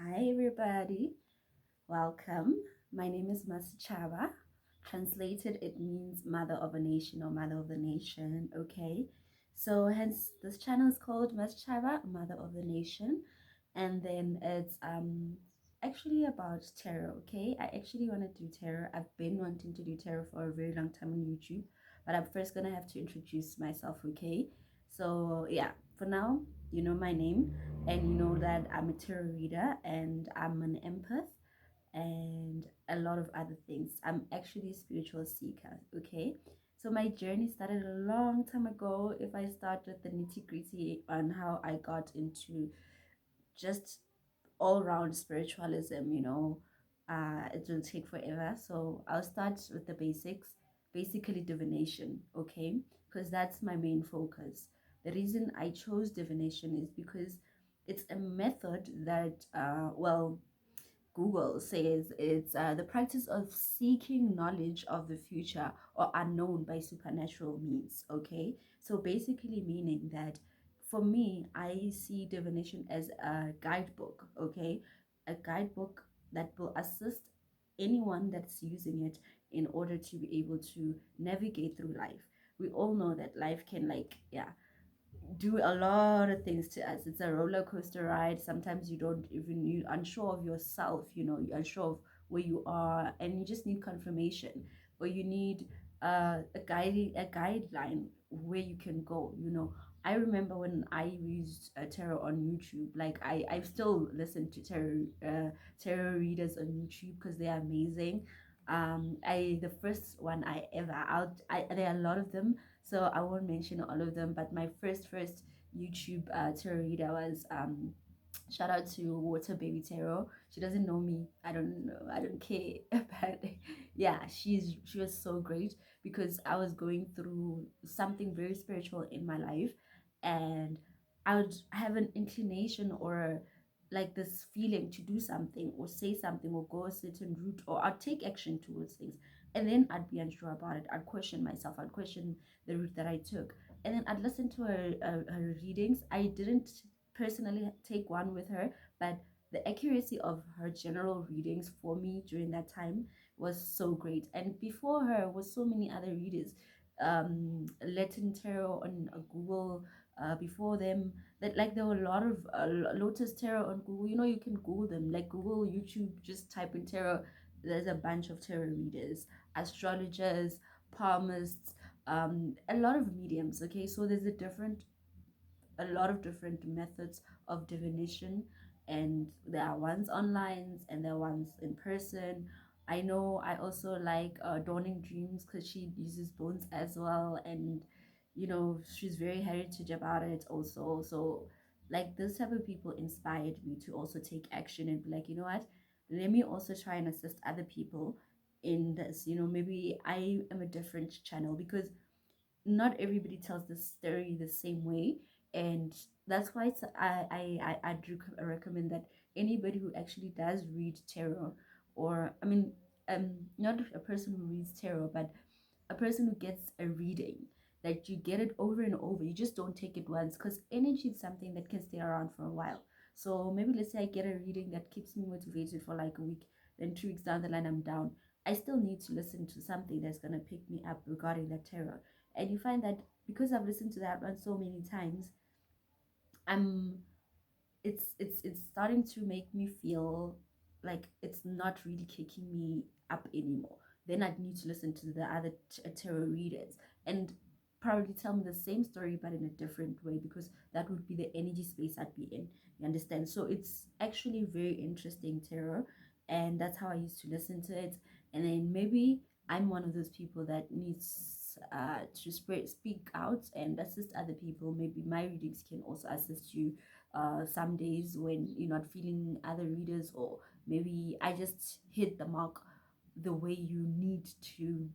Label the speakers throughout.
Speaker 1: Hi everybody, welcome. My name is Chava. Translated, it means mother of a nation or mother of the nation. Okay, so hence this channel is called Chava, mother of the nation, and then it's actually about tarot. Okay, I actually want to do tarot. I've been wanting to do tarot for a very long time on YouTube, but I'm first gonna have to introduce myself. Okay, so yeah, for now, you know my name, and you know that I'm a tarot reader and I'm an empath and a lot of other things. I'm actually a spiritual seeker. Okay, so my journey started a long time ago. If I start with the nitty gritty on how I got into just all round spiritualism, it will take forever. So I'll start with the basics, basically divination, okay? Because that's my main focus. The reason I chose divination is because it's a method that, Google says it's the practice of seeking knowledge of the future or unknown by supernatural means. Okay, so basically meaning that for me, I see divination as a guidebook. Okay, a guidebook that will assist anyone that's using it in order to be able to navigate through life. We all know that life can, like, yeah, do a lot of things to us. It's a roller coaster ride. Sometimes you don't even, you're unsure of yourself, you're unsure of where you are, and you just need confirmation, or you need a guideline where you can go. I remember when I used tarot on YouTube. Like I still listen to tarot readers on YouTube because they are amazing. I the first one I ever out I there are a lot of them, so I won't mention all of them, but my first YouTube tarot reader was shout out to Water Baby Tarot. She doesn't know me. I don't know. I don't care. But yeah, she was so great because I was going through something very spiritual in my life, and I would have an inclination or like this feeling to do something or say something or go a certain route, or I'd take action towards things, and then I'd be unsure about it. I'd question myself. I'd question the route that I took, and then I'd listen to her readings. I didn't personally take one with her, but the accuracy of her general readings for me during that time was so great. And before her was so many other readers, Latin Tarot on Google. Before them, that like there were a lot of Lotus Tarot on Google. You can Google them, like Google, YouTube, just type in tarot. There's a bunch of tarot readers, astrologers, palmists, a lot of mediums. Okay, so there's a lot of different methods of divination, and there are ones online and there are ones in person. I know I also like Dawning Dreams because she uses bones as well, and she's very heritage about it also. So like this type of people inspired me to also take action and be like, you know what, let me also try and assist other people in this. Maybe I am a different channel because not everybody tells the story the same way, and that's why I'd recommend that anybody who actually does read tarot, or I mean, not a person who reads tarot, but a person who gets a reading, that you get it over and over. You just don't take it once, because energy is something that can stay around for a while. So maybe let's say I get a reading that keeps me motivated for like a week, then 2 weeks down the line I'm down. I still need to listen to something that's gonna pick me up regarding that tarot. And you find that because I've listened to that one so many times, I'm it's starting to make me feel like it's not really kicking me up anymore. Then I'd need to listen to the other tarot readers and probably tell me the same story but in a different way, because that would be the energy space I'd be in. You understand? So it's actually very interesting tarot, and that's how I used to listen to it. And then maybe I'm one of those people that needs to speak out and assist other people. Maybe my readings can also assist you some days when you're not feeling other readers, or maybe I just hit the mark the way you need to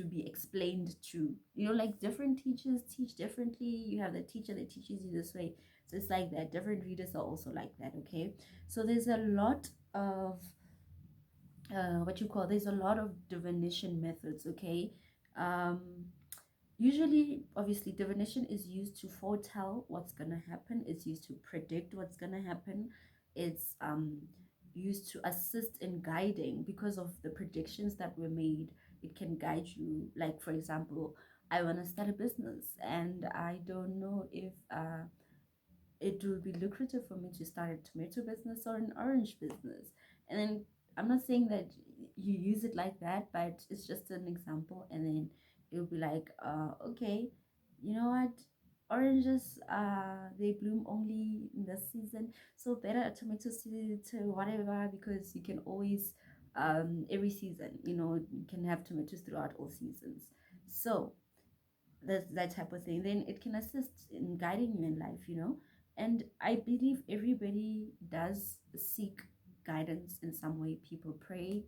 Speaker 1: be explained to. Like different teachers teach differently. You have the teacher that teaches you this way, so it's like that. Different readers are also like that. Okay, so there's a lot of there's a lot of divination methods. Okay, um usually, obviously, divination is used to foretell what's gonna happen. It's used to predict what's gonna happen. It's used to assist in guiding because of the predictions that were made. It can guide you. Like, for example, I want to start a business and I don't know if it will be lucrative for me to start a tomato business or an orange business. And then I'm not saying that you use it like that, but it's just an example. And then it'll be like, okay, you know what? Oranges, they bloom only in the season. So better a tomato seed to whatever, because you can always, every season, you can have tomatoes throughout all seasons. So that type of thing, then it can assist in guiding you in life. And I believe everybody does seek guidance in some way. People pray,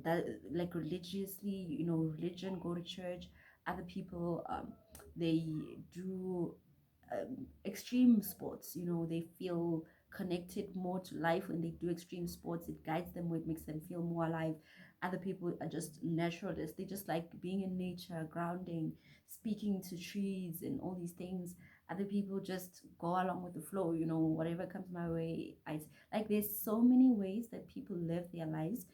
Speaker 1: that like religiously, religion, go to church. Other people, they do extreme sports. They feel connected more to life when they do extreme sports. It guides them more, it makes them feel more alive. Other people are just naturalists. They just like being in nature, grounding, speaking to trees and all these things. Other people just go along with the flow. Whatever comes my way, I like. There's so many ways that people live their lives,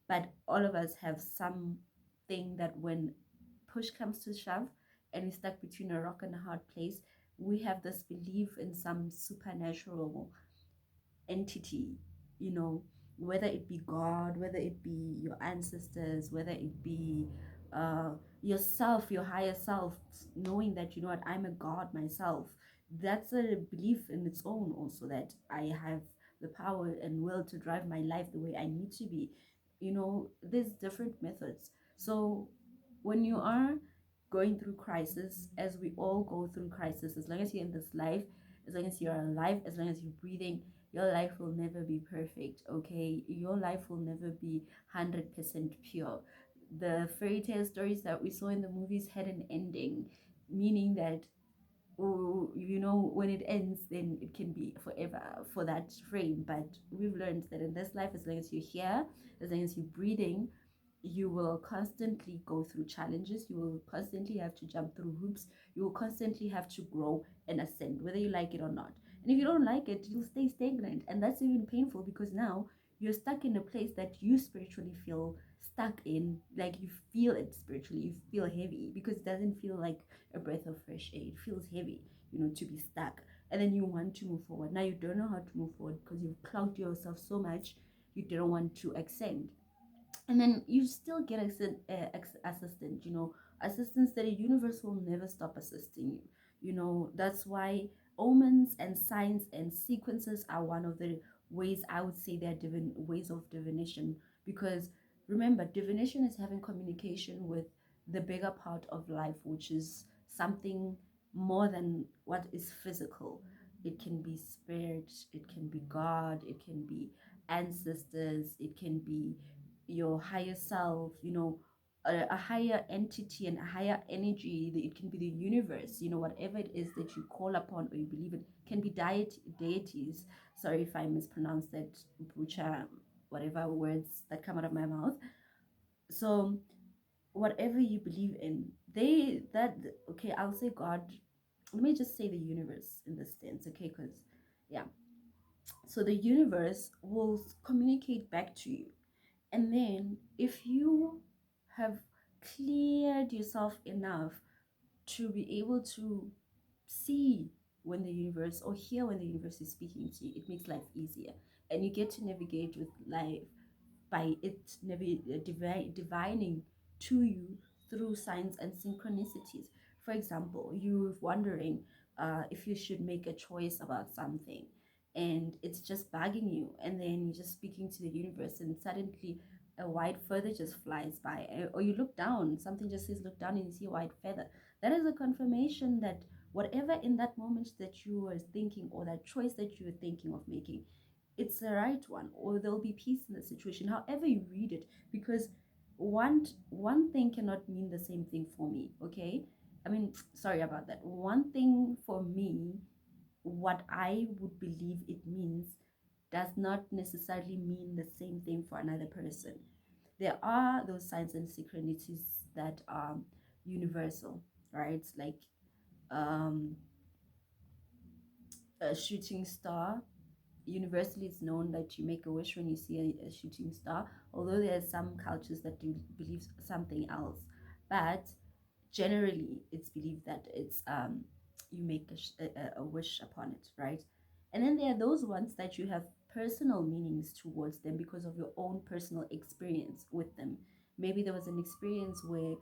Speaker 1: but all of us have something that when push comes to shove and we're stuck between a rock and a hard place, we have this belief in some supernatural entity, you know, whether it be God, whether it be your ancestors, whether it be uh, yourself, your higher self, knowing that, what, I'm a God myself. That's a belief in its own, also, that I have the power and will to drive my life the way I need to be. There's different methods. So when you are going through crisis, as we all go through crisis, as long as you're in this life, as long as you're alive, as long as you're breathing, your life will never be perfect, okay? Your life will never be 100% pure. The fairy tale stories that we saw in the movies had an ending, meaning that, oh, when it ends, then it can be forever for that frame. But we've learned that in this life, as long as you're here, as long as you're breathing, you will constantly go through challenges. You will constantly have to jump through hoops. You will constantly have to grow and ascend, whether you like it or not. And if you don't like it, you'll stay stagnant. And that's even painful, because now you're stuck in a place that you spiritually feel stuck in. Like, you feel it spiritually, you feel heavy, because it doesn't feel like a breath of fresh air. It feels heavy, to be stuck. And then you want to move forward. Now you don't know how to move forward because you've clogged yourself so much, you don't want to ascend. And then you still get assistance, assistance that the universe will never stop assisting you. That's why omens and signs and sequences are one of the ways, I would say, they're divine ways of divination. Because remember, divination is having communication with the bigger part of life, which is something more than what is physical. It can be spirit, it can be God, it can be ancestors, it can be your higher self, a higher entity and a higher energy. It can be the universe, whatever it is that you call upon or you believe in. Can be deities. Sorry if I mispronounced that, butcher whatever words that come out of my mouth. So whatever you believe in, okay, I'll say God. Let me just say the universe in this sense, okay? Because yeah, so the universe will communicate back to you. And then, if you have cleared yourself enough to be able to see when the universe, or hear when the universe is speaking to you, it makes life easier. And you get to navigate with life by it divining to you through signs and synchronicities. For example, you're wondering if you should make a choice about something, and it's just bugging you, and then you're just speaking to the universe, and suddenly a white feather just flies by, or you look down, something just says look down, and you see a white feather. That is a confirmation that whatever in that moment that you were thinking, or that choice that you were thinking of making, it's the right one, or there'll be peace in the situation, however you read it. Because one thing cannot mean the same thing for me, okay? I mean, sorry about that. One thing for me, what I would believe it means, does not necessarily mean the same thing for another person. There are those signs and synchronicities that are universal, right? Like um a shooting star, universally it's known that you make a wish when you see a shooting star, although there are some cultures that do believe something else. But generally it's believed that it's you make a wish upon it, right? And then there are those ones that you have personal meanings towards them because of your own personal experience with them. Maybe there was an experience where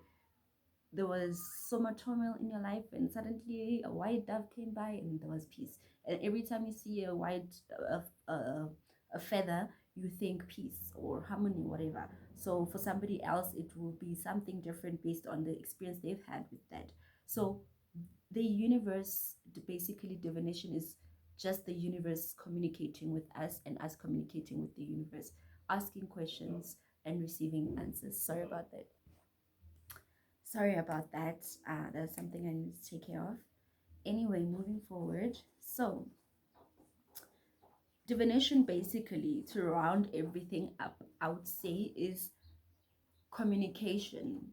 Speaker 1: there was so much turmoil in your life, and suddenly a white dove came by and there was peace. And every time you see a white a feather, you think peace or harmony, whatever. So for somebody else it will be something different based on the experience they've had with that. So the universe, basically divination is just the universe communicating with us and us communicating with the universe, asking questions and receiving answers. Sorry about that. That's something I need to take care of. Anyway, moving forward. So, divination, basically, to round everything up, I would say, is communication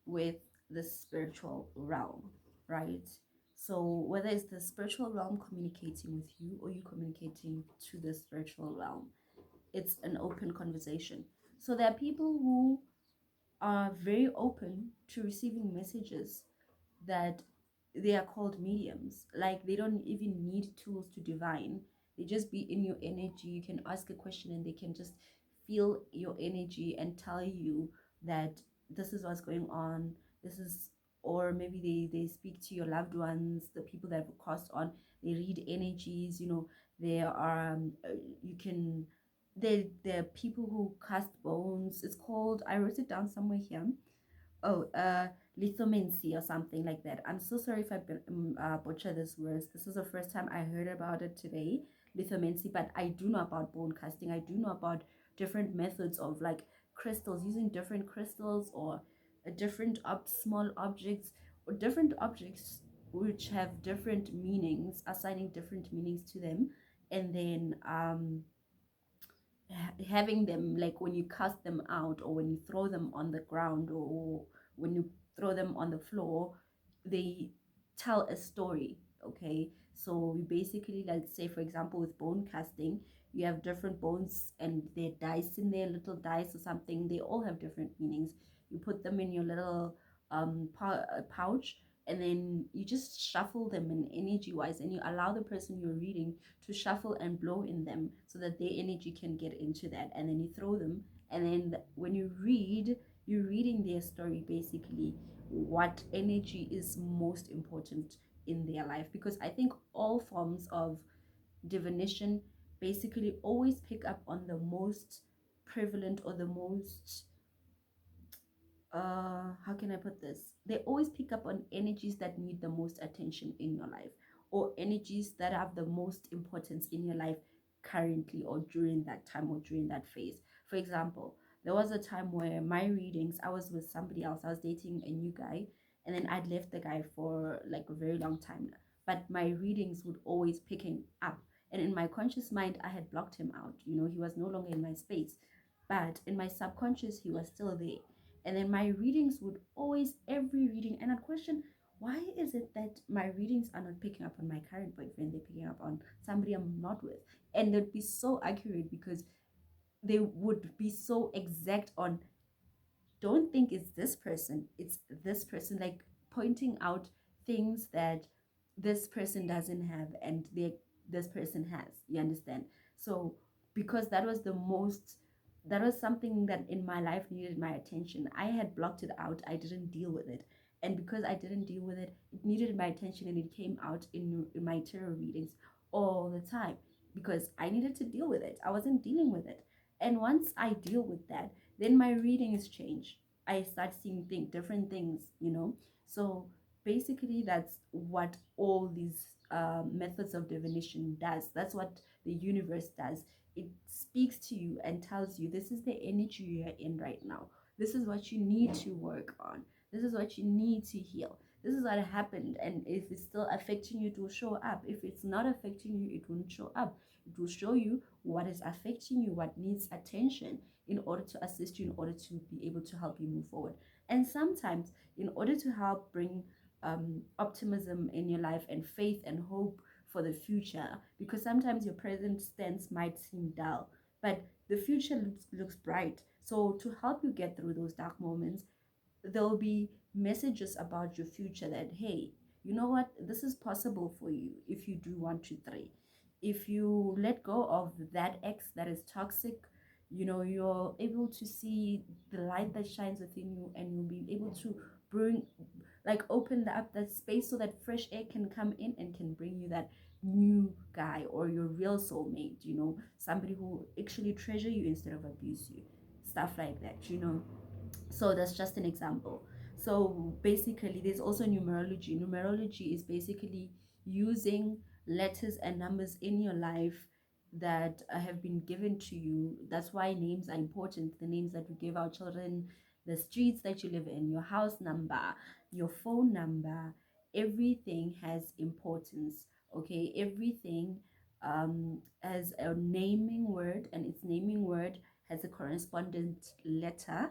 Speaker 1: with the spiritual realm, right? So, whether it's the spiritual realm communicating with you or you communicating to the spiritual realm, it's an open conversation. So, there are people who are very open to receiving messages that they are called mediums. Like they don't even need tools to divine. They just be in your energy. You can ask a question and they can just feel your energy and tell you that this is what's going on. This is, or maybe they speak to your loved ones, the people that have passed on. They read energies. There are you can there are people who cast bones. It's called, I wrote it down somewhere here. Oh, lithomancy or something like that. I'm so sorry if I butcher these words. This is the first time I heard about it today, lithomancy. But I do know about bone casting. I do know about different methods of like crystals, using different crystals or different small objects or different objects which have different meanings, assigning different meanings to them, and then having them, like when you cast them out or when you throw them on the ground or when you throw them on the floor, they tell a story. Okay, so we basically, like, say for example with bone casting, you have different bones and they're dice in there, little dice or something. They all have different meanings. You put them in your little pouch, and then you just shuffle them in energy wise, and you allow the person you're reading to shuffle and blow in them so that their energy can get into that, and then you throw them, and then when you read, you're reading their story, basically what energy is most important in their life. Because I think all forms of divination basically always pick up on the most prevalent or the most how can I put this? They always pick up on energies that need the most attention in your life, or energies that have the most importance in your life currently or during that time or during that phase. For example, there was a time where my readings, I was with somebody else, I was dating a new guy, and then I'd left the guy for like a very long time, but my readings would always picking up, and in my conscious mind I had blocked him out. He was no longer in my space, but in my subconscious he was still there. And then my readings would always, every reading, and I'd question, why is it that my readings are not picking up on my current boyfriend? They're picking up on somebody I'm not with. And they'd be so accurate because they would be so exact on, don't think it's this person, it's this person, like pointing out things that this person doesn't have and this person has, you understand? So because that was something that in my life needed my attention, I had blocked it out, I didn't deal with it. And because I didn't deal with it, it needed my attention, and it came out in my tarot readings all the time because I needed to deal with it. I wasn't dealing with it. And once I deal with that, then my readings change. I start seeing different things. So basically, that's what all these methods of divination does. That's what the universe does. It speaks to you and tells you, this is the energy you're in right now. This is what you need to work on. This is what you need to heal. This is what happened. And if it's still affecting you, it will show up. If it's not affecting you, it won't show up. It will show you what is affecting you, what needs attention, in order to assist you, in order to be able to help you move forward. And sometimes, in order to help bring optimism in your life and faith and hope for the future, because sometimes your present stance might seem dull, but the future looks bright. So to help you get through those dark moments, there'll be messages about your future that, hey, you know what, this is possible for you if you do 1 2 3. If you let go of that ex that is toxic, you're able to see the light that shines within you, and you'll be able to bring, like, open up that space so that fresh air can come in and can bring you that new guy or your real soulmate, somebody who actually treasure you instead of abuse you, stuff like that. So that's just an example. So basically, there's also numerology. Numerology is basically using letters and numbers in your life that have been given to you. That's why names are important. The names that we give our children, the streets that you live in, your house number, your phone number, everything has importance. Okay, everything has a naming word, and its naming word has a correspondent letter,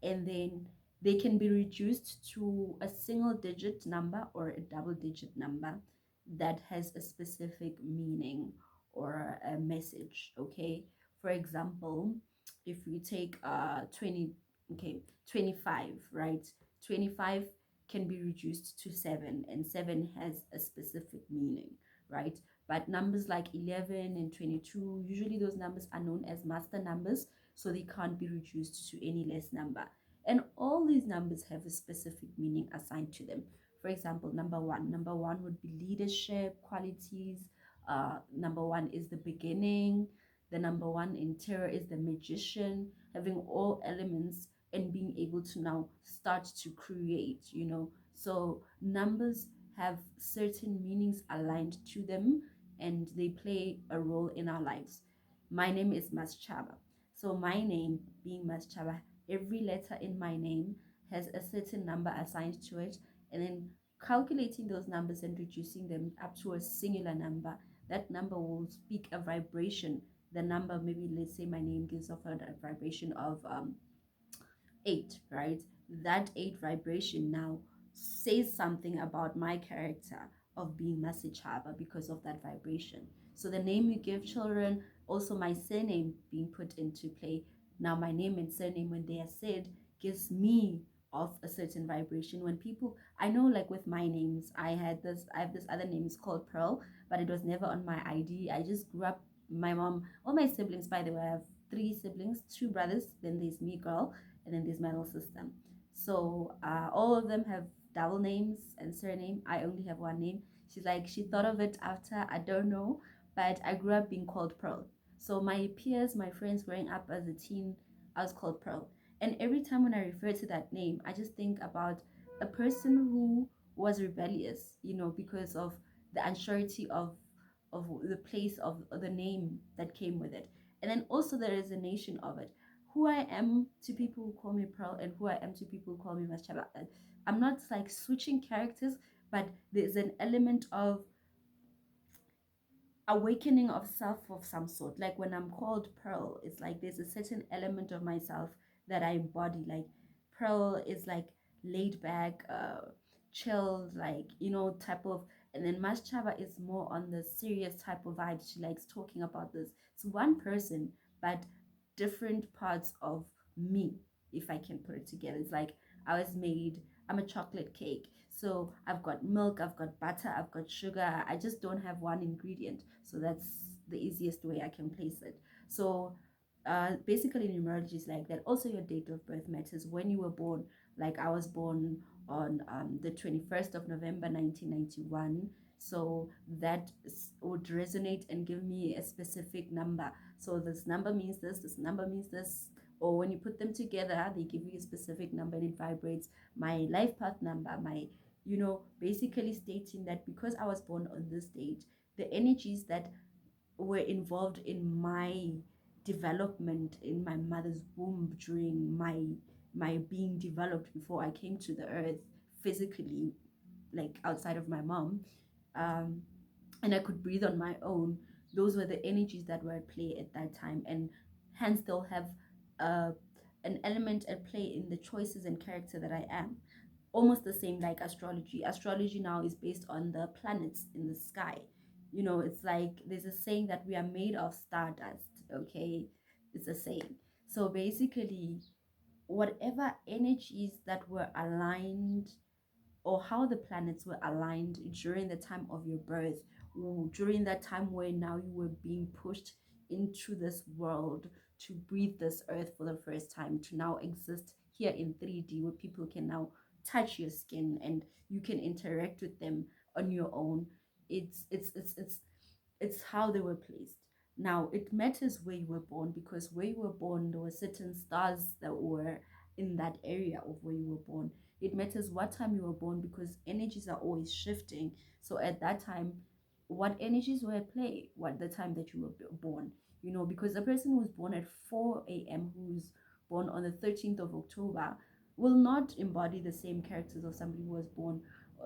Speaker 1: and then they can be reduced to a single digit number or a double digit number that has a specific meaning or a message. Okay, for example, if we take 20, okay, 25, right? 25 can be reduced to 7, and 7 has a specific meaning, right? But numbers like 11 and 22, usually those numbers are known as master numbers, so they can't be reduced to any less number. And all these numbers have a specific meaning assigned to them. For example, number one would be leadership qualities. Number one is the beginning. The number one in tarot is the magician, having all elements and being able to now start to create. So numbers have certain meanings aligned to them, and they play a role in our lives. My name is Maschaba. So my name being Maschaba, every letter in my name has a certain number assigned to it, and then calculating those numbers and reducing them up to a singular number, that number will speak a vibration. The number, maybe let's say my name gives off a vibration of 8, right? That 8 vibration now says something about my character of being Masichaba because of that vibration. So the name you give children, also my surname being put into play. Now my name and surname, when they are said, gives me of a certain vibration. When people, I know, like with my names, I have this other name, it's called Pearl, but it was never on my ID. I just grew up, my mom, all my siblings, by the way, I have 3 siblings, 2 brothers, then there's me, girl, and then there's my little sister. So all of them have double names and surname. I only have one name. She's like, she thought of it after, I don't know, but I grew up being called Pearl. So my peers, my friends growing up as a teen, I was called Pearl. And every time when I refer to that name, I just think about a person who was rebellious, because of the unsurety of the place of the name that came with it. And then also the resignation of it, who I am to people who call me Pearl and who I am to people who call me Maschaba. I'm not like switching characters, but there's an element of awakening of self of some sort. Like when I'm called Pearl, it's like there's a certain element of myself that I embody. Like Pearl is like laid back, chilled, like, type of. And then Maschaba is more on the serious type of vibe. She likes talking about this. It's one person, but different parts of me, if I can put it together. It's like I'm a chocolate cake. So I've got milk, I've got butter, I've got sugar. I just don't have one ingredient. So that's the easiest way I can place it. So basically numerology is like that. Also your date of birth matters. When you were born, like I was born on the 21st of November 1991. So that would resonate and give me a specific number. So this number means this number means this. Or when you put them together, they give you a specific number and it vibrates. My life path number, my, basically stating that because I was born on this date, the energies that were involved in my development in my mother's womb during my being developed before I came to the earth physically, like outside of my mom, um, and I could breathe on my own. Those were the energies that were at play at that time, and hence they'll have uh, an element at play in the choices and character that I am. Almost the same like astrology. Astrology now is based on the planets in the sky. You know, it's like there's a saying that we are made of stardust, okay? It's a saying. So basically, whatever energies that were aligned, or how the planets were aligned during the time of your birth, or during that time where now you were being pushed into this world to breathe this earth for the first time, to now exist here in 3D, where people can now touch your skin and you can interact with them on your own. It's how they were placed. Now it matters where you were born, because where you were born, there were certain stars that were in that area of where you were born. It matters what time you were born, because energies are always shifting. So at that time, what energies were at play? What the time that you were born? You know, because a person who's born at 4 a.m., who's born on the 13th of October, will not embody the same characters of somebody who was born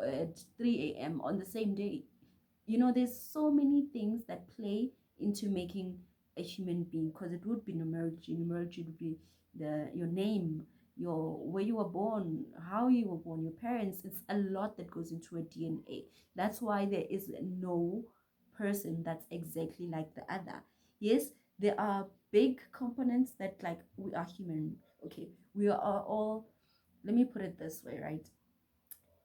Speaker 1: at 3 a.m. on the same day. You know, there's so many things that play into making a human being, because it would be numerology. Numerology would be your name, your where you were born, how you were born, your parents. It's a lot that goes into a DNA. That's why there is no person that's exactly like the other. Yes, there are big components that, like, we are human. Okay, we are all, let me put it this way, right?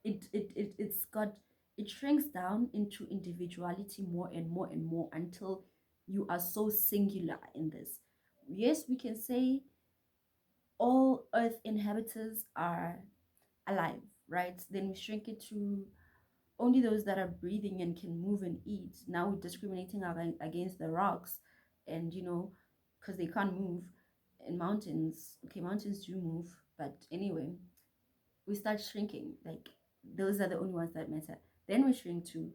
Speaker 1: It's got, it shrinks down into individuality more and more and more, until you are so singular in this. Yes, we can say all earth inhabitants are alive, right? Then we shrink it to only those that are breathing and can move and eat. Now we're discriminating against the rocks, and you know, because they can't move. And mountains, okay, mountains do move, but anyway, we start shrinking. Like, those are the only ones that matter. Then we shrink to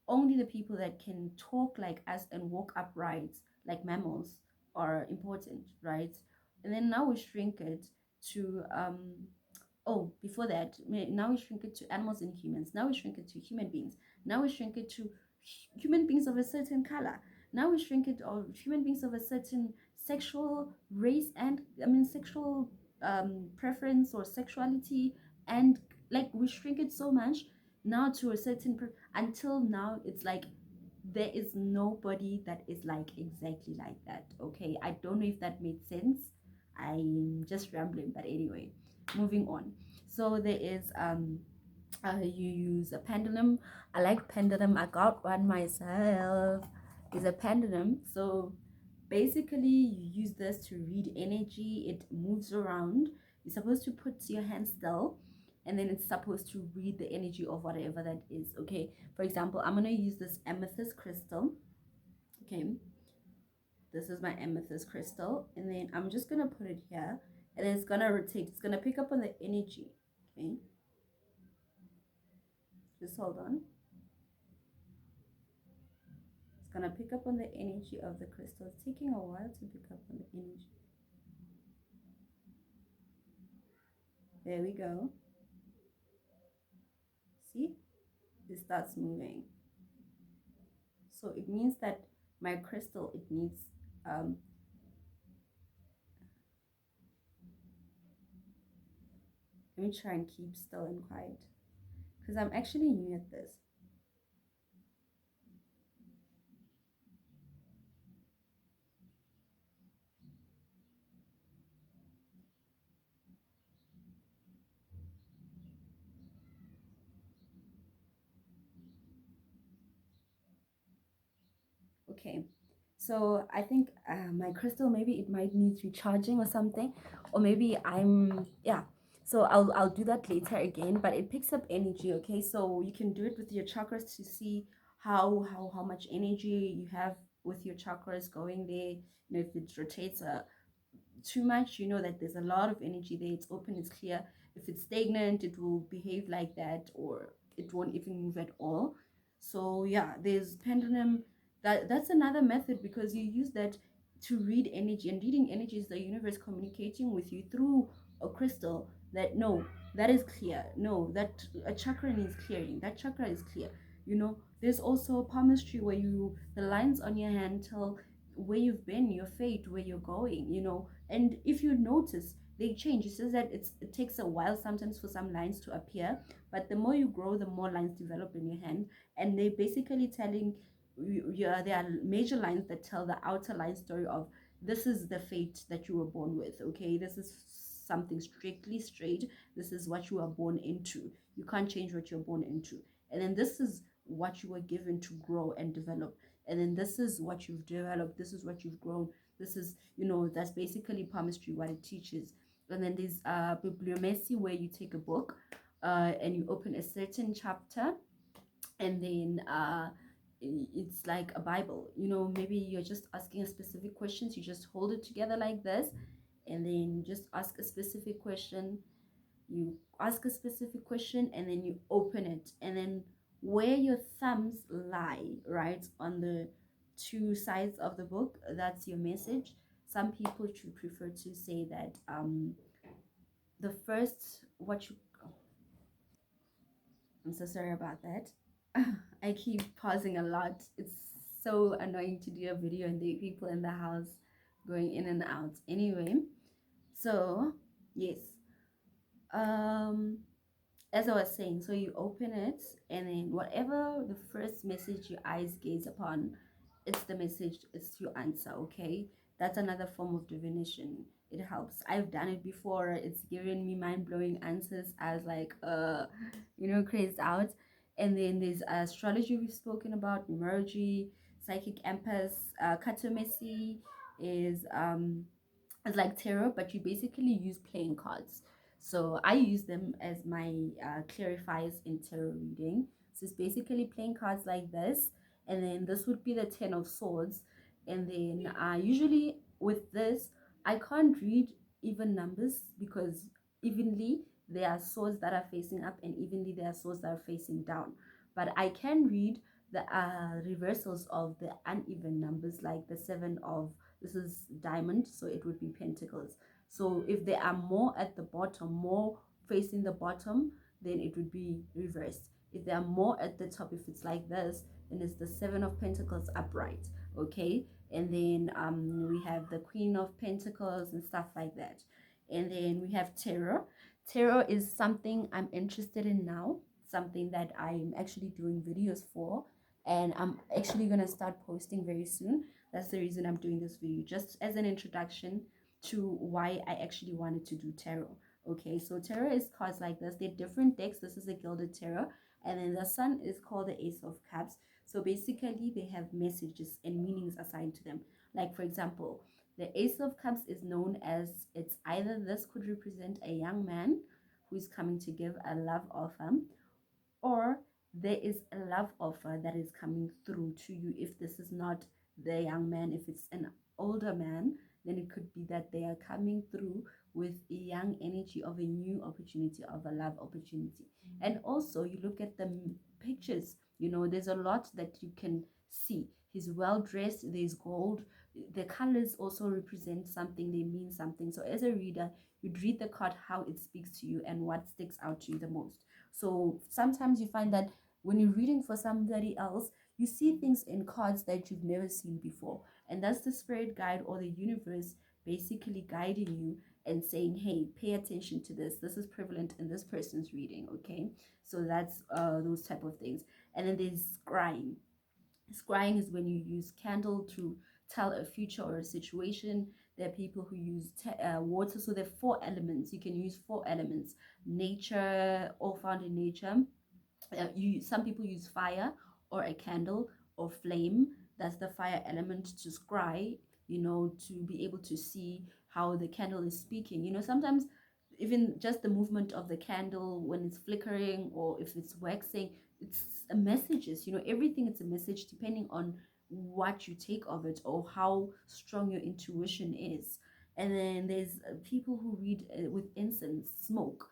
Speaker 1: only the people that can talk like us and walk upright like mammals are important, right? And then now we shrink it to oh, before that, now we shrink it to animals and humans. Now we shrink it to human beings. Now we shrink it to human beings of a certain color. Now we shrink it to human beings of a certain sexual race, and I mean sexual preference or sexuality, and like we shrink it so much now to a certain until now it's like there is nobody that is like exactly like that. Okay, I don't know if that made sense. I'm just rambling, but anyway, moving on. So there is you use a pendulum. I like pendulum, I got one myself. Is a pendulum. So basically you use this to read energy. It moves around. You're supposed to put your hand still, and then it's supposed to read the energy of whatever that is. Okay, for example, I'm going to use this amethyst crystal. Okay, this is my amethyst crystal, and then I'm just going to put it here, and then it's going to rotate. It's going to pick up on the energy. Okay, just hold on. It's going to pick up on the energy of the crystal. It's taking a while to pick up on the energy. There we go. See, it starts moving. So it means that my crystal, it needs let me try and keep still and quiet, because I'm actually new at this. Okay, so I think my crystal, maybe it might need recharging or something, or maybe I'm, yeah. So I'll do that later again, but it picks up energy. Okay, so you can do it with your chakras to see how much energy you have with your chakras going there. You know, if it rotates too much, you know that there's a lot of energy there. It's open, it's clear. If it's stagnant, it will behave like that, or it won't even move at all. So yeah, there's pendulum. That's another method, because you use that to read energy, and reading energy is the universe communicating with you through a crystal. That, no, that is clear. No, that a chakra needs clearing. That chakra is clear. You know, there's also palmistry, where you, the lines on your hand tell where you've been, your fate, where you're going, you know. And if you notice, they change. It says that it takes a while sometimes for some lines to appear, but the more you grow, the more lines develop in your hand. And they're basically telling there are major lines that tell the outer line story of this is the fate that you were born with. Okay, this is something strictly straight. This is what you are born into. You can't change what you're born into. And then this is what you were given to grow and develop. And then this is what you've developed. This is what you've grown. This is, that's basically palmistry, what it teaches. And then there's bibliomancy, where you take a book and you open a certain chapter, and then it's like a Bible. Maybe you're just asking a specific questions. You just hold it together like this, and then just ask a specific question. You ask a specific question, and then you open it, and then where your thumbs lie, right on the two sides of the book, that's your message. Some people should prefer to say that the first what you I'm so sorry about that. I keep pausing a lot. It's so annoying to do a video and the people in the house going in and out. Anyway, so yes. Um as I was saying, so you open it, and then whatever the first message your eyes gaze upon, it's the message, it's your answer. Okay, that's another form of divination. It helps. I've done it before. It's given me mind-blowing answers. I was like crazed out. And then there's astrology, we've spoken about, numerology, psychic empath, cartomancy is it's like tarot, but you basically use playing cards. So I use them as my clarifiers in tarot reading. So it's basically playing cards like this, and then this would be the 10 of swords. And then usually with this, I can't read even numbers, because evenly there are swords that are facing up, and evenly there are swords that are facing down. But I can read the reversals of the uneven numbers, like the 7 of, this is diamond, so it would be pentacles. So if there are more at the bottom, more facing the bottom, then it would be reversed. If there are more at the top, if it's like this, then it's the 7 of pentacles upright. Okay, and then we have the queen of pentacles and stuff like that. And then we have tarot is something I'm interested in now, something that I'm actually doing videos for, and I'm actually gonna start posting very soon. That's the reason I'm doing this video, just as an introduction to why I actually wanted to do tarot. Okay, so tarot is cards like this. They're different decks. This is a gilded tarot, and then the sun is called the Ace of Cups. So basically, they have messages and meanings assigned to them. Like, for example, the Ace of Cups is known as, it's either this could represent a young man who's coming to give a love offer, or there is a love offer that is coming through to you. If this is not the young man, if it's an older man, then it could be that they are coming through with a young energy of a new opportunity, of a love opportunity. And also, you look at the pictures, there's a lot that you can see. He's well dressed, there's gold, the colors also represent something, they mean something. So as a reader, you'd read the card, how it speaks to you and what sticks out to you the most. So sometimes you find that when you're reading for somebody else, you see things in cards that you've never seen before. And that's the spirit guide or the universe basically guiding you and saying, hey, pay attention to this. This is prevalent in this person's reading, okay? So that's those type of things. And then there's scrying. Scrying is when you use candle to tell a future or a situation. There are people who use water. So there are 4 elements. You can use 4 elements. Nature, all found in nature. Some people use fire or a candle or flame. That's the fire element to scry, to be able to see how the candle is speaking. Sometimes even just the movement of the candle when it's flickering or if it's waxing, it's a messages. Everything, it's a message depending on what you take of it or how strong your intuition is. And then there's people who read with incense, smoke,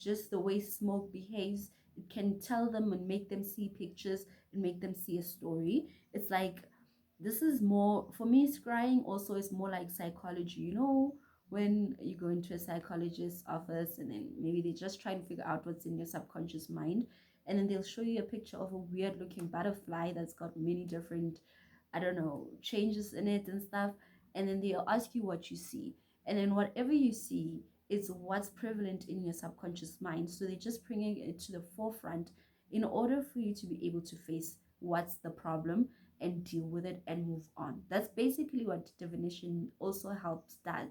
Speaker 1: just the way smoke behaves. It can tell them and make them see pictures and make them see a story. It's like, this is more for me. Scrying also is more like psychology. When you go into a psychologist's office, and then maybe they just try to figure out what's in your subconscious mind, and then they'll show you a picture of a weird looking butterfly that's got many different, I don't know, changes in it and stuff. And then they'll ask you what you see, and then whatever you see is what's prevalent in your subconscious mind. So they're just bringing it to the forefront in order for you to be able to face what's the problem and deal with it and move on. That's basically what divination also helps does,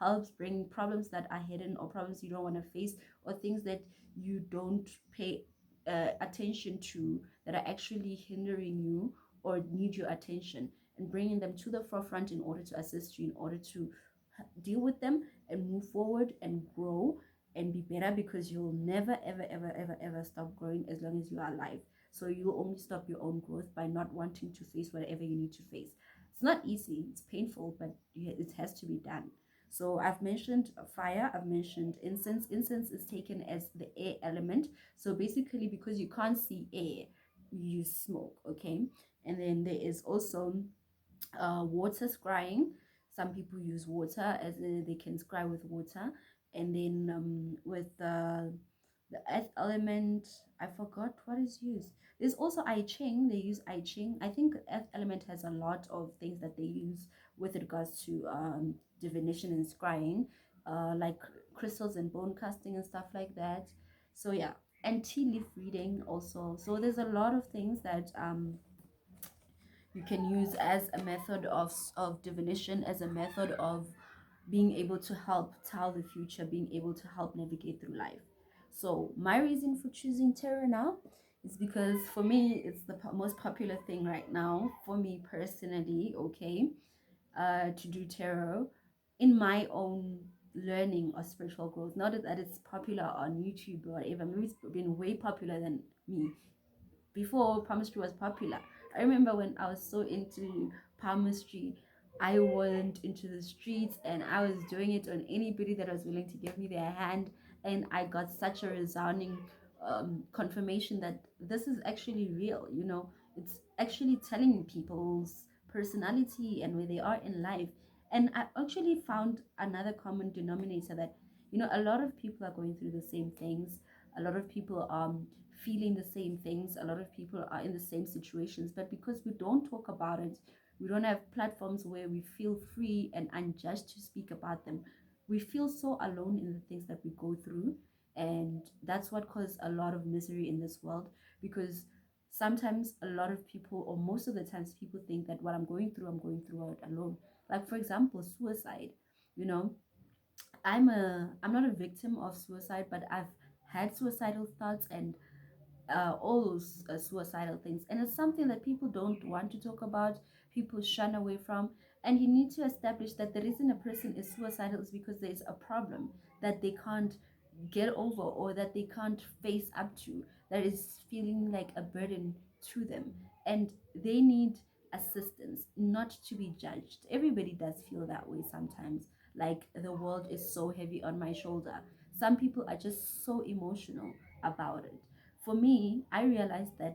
Speaker 1: helps bring problems that are hidden, or problems you don't want to face, or things that you don't pay attention to, that are actually hindering you or need your attention, and bringing them to the forefront in order to assist you, in order to deal with them and move forward and grow and be better, because you'll never ever ever ever ever stop growing as long as you are alive. So you'll only stop your own growth by not wanting to face whatever you need to face. It's not easy, it's painful, but it has to be done. So I've mentioned fire, I've mentioned incense. Incense is taken as the air element. So basically, because you can't see air, you use smoke, okay? And then there is also water scrying. Some people use water, as they can scry with water. And then with the earth element, I forgot what is used. There's also I Ching. They use I Ching. I think earth element has a lot of things that they use with regards to divination and scrying, like crystals and bone casting and stuff like that. So yeah, and tea leaf reading also. So there's a lot of things that you can use as a method of divination, as a method of being able to help tell the future, being able to help navigate through life. So my reason for choosing tarot now is because for me it's the most popular thing right now for me personally, okay, to do tarot in my own learning or spiritual growth. Not that it's popular on YouTube or whatever. Maybe it's been way popular than me before palmistry was popular. I remember when I was so into palmistry, I went into the streets and I was doing it on anybody that was willing to give me their hand, and I got such a resounding confirmation that this is actually real. It's actually telling people's personality and where they are in life. And I actually found another common denominator, that a lot of people are going through the same things. A lot of people are feeling the same things. A lot of people are in the same situations, but because we don't talk about it, we don't have platforms where we feel free and unjudged to speak about them. We feel so alone in the things that we go through, and that's what caused a lot of misery in this world. Because sometimes a lot of people, or most of the times, people think that what I'm going through it alone. Like for example, suicide. you know I'm not a victim of suicide, but I've had suicidal thoughts and all those suicidal things, and it's something that people don't want to talk about, people shun away from. And you need to establish that the reason a person is suicidal is because there is a problem that they can't get over, or that they can't face up to, that is feeling like a burden to them, and they need assistance, not to be judged. Everybody does feel that way sometimes, like the world is so heavy on my shoulder. Some people are just so emotional about it. For me, I realized that